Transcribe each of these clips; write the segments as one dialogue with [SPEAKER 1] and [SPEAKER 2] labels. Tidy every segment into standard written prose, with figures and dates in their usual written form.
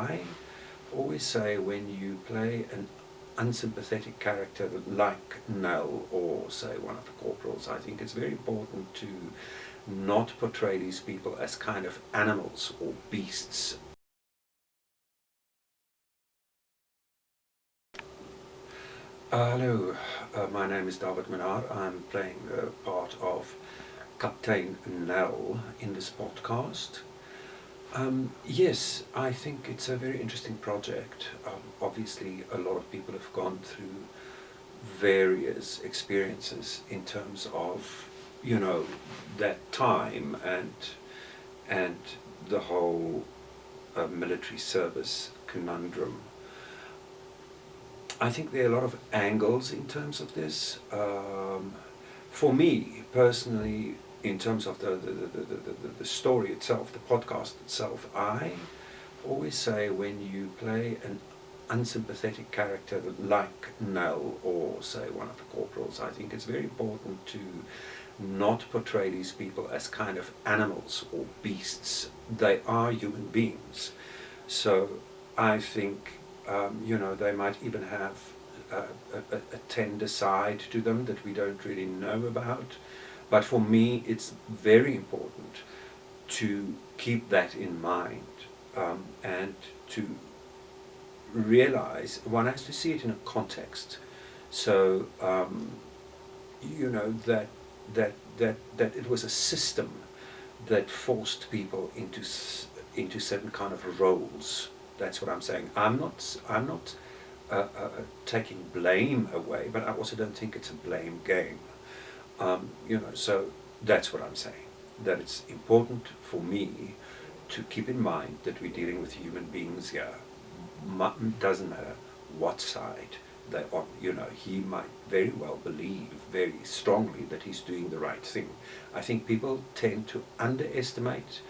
[SPEAKER 1] I always say when you play an unsympathetic character like Nel or say one of the corporals, I think it's very important to not portray these people as kind of animals or beasts. Hello, my name is Dawid Minnaar. I'm playing the part of Captain Nel in this podcast. Yes, I think it's a very interesting project. Obviously, a lot of people have gone through various experiences in terms of, you know, that time and the whole military service conundrum. I think there are a lot of angles in terms of this. For me personally, in terms of the story itself, the podcast itself, I always say when you play an unsympathetic character like Nel or say one of the corporals, I think it's very important to not portray these people as kind of animals or beasts. They are human beings. So I think they might even have a tender side to them that we don't really know about. But for me, it's very important to keep that in mind and to realize one has to see it in a context. So that it was a system that forced people into certain kind of roles. That's what I'm saying. I'm not taking blame away, but I also don't think it's a blame game. So that's what I'm saying. That it's important for me to keep in mind that we're dealing with human beings here. Doesn't matter what side they're on. He might very well believe very strongly that he's doing the right thing. I think people tend to underestimate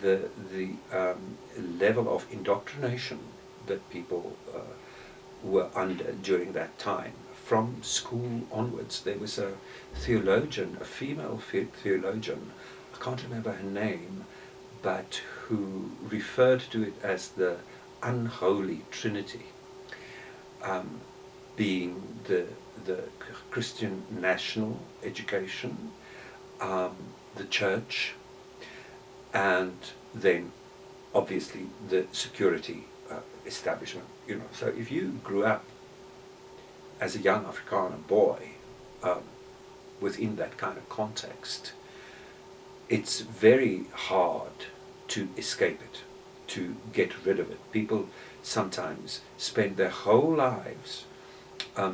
[SPEAKER 1] the level of indoctrination that people were under during that time. From school onwards, there was a theologian, a female theologian, I can't remember her name, but who referred to it as the unholy trinity, being the Christian national education, the church, and then obviously the security establishment. So if you grew up as a young Afrikaner boy within that kind of context, it's very hard to escape it, to get rid of it. People sometimes spend their whole lives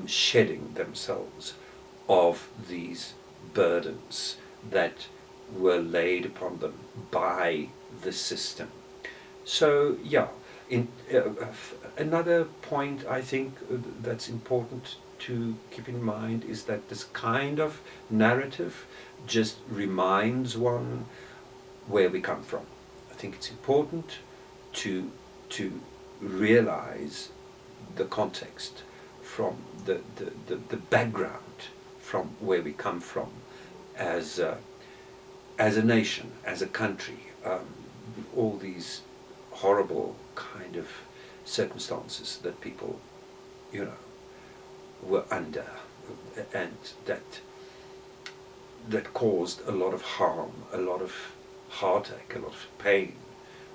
[SPEAKER 1] shedding themselves of these burdens that were laid upon them by the system. So yeah, another point I think that's important to keep in mind is that this kind of narrative just reminds one where we come from. I think it's important to realize the context from the background from where we come from as a nation, as a country. All these horrible kind of circumstances that people, were under, and that caused a lot of harm, a lot of heartache, a lot of pain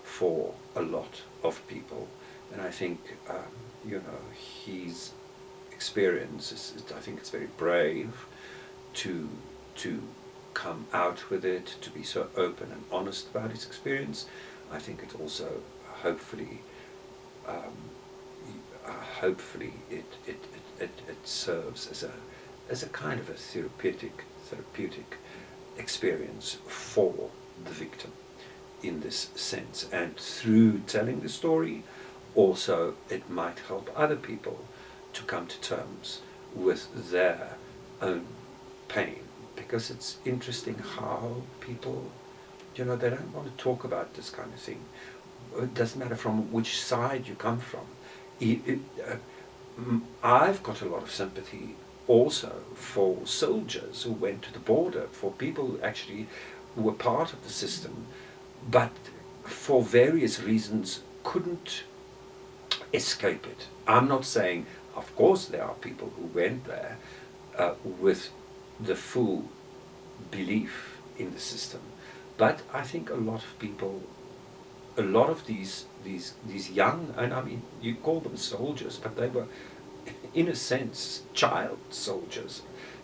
[SPEAKER 1] for a lot of people. And I think, his experience I think it's very brave to come out with it, to be so open and honest about his experience. I think it also hopefully it serves as a kind of a therapeutic experience for the victim in this sense. And through telling the story, also it might help other people to come to terms with their own pain. Because it's interesting how people, they don't want to talk about this kind of thing. It doesn't matter from which side you come from. I've got a lot of sympathy also for soldiers who went to the border, for people who actually were part of the system, but for various reasons couldn't escape it. I'm not saying, of course, there are people who went there with the full belief in the system, but I think a lot of people, a lot of these young, and I mean, you call them soldiers, but they were, in a sense, child soldiers.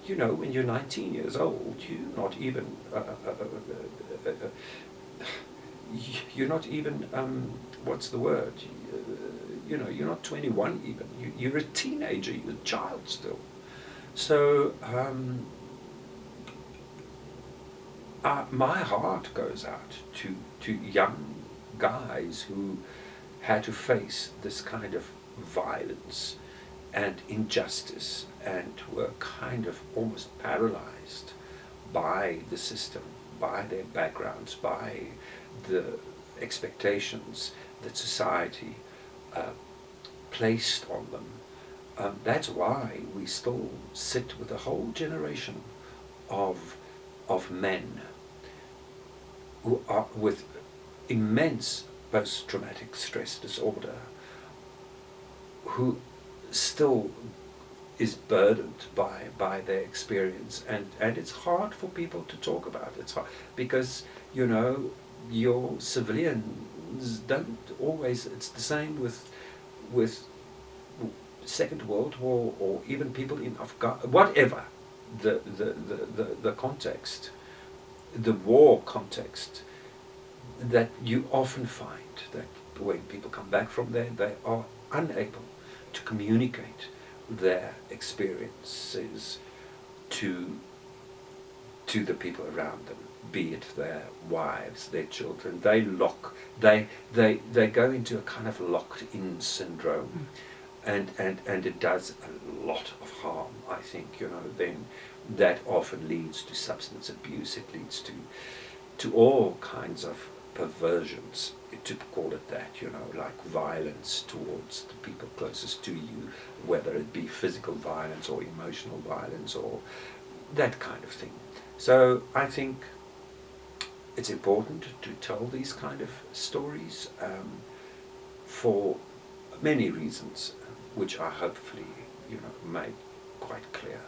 [SPEAKER 1] You know, when you're 19 years old, you're not even you're not even what's the word? You know, you're not 21 even. You're a teenager. You're a child still. So my heart goes out to young guys who had to face this kind of violence and injustice, and were kind of almost paralyzed by the system, by their backgrounds, by the expectations that society placed on them. That's why we still sit with a whole generation of men who are with immense post-traumatic stress disorder, who still is burdened by their experience, and it's hard for people to talk about. It's hard because, you know, your civilians don't always. It's the same with Second World War, or even people in Afghanistan, whatever the context, the war context, that you often find that when people come back from there, they are unable to communicate their experiences to the people around them, be it their wives, their children. They go into a kind of locked-in syndrome, and it does a lot of harm, I think. You know, then that often leads to substance abuse. It leads to all kinds of perversions, to call it that, you know, like violence towards the people closest to you, whether it be physical violence or emotional violence or that kind of thing. So I think it's important to tell these kind of stories for many reasons, which are hopefully, you know, made quite clear.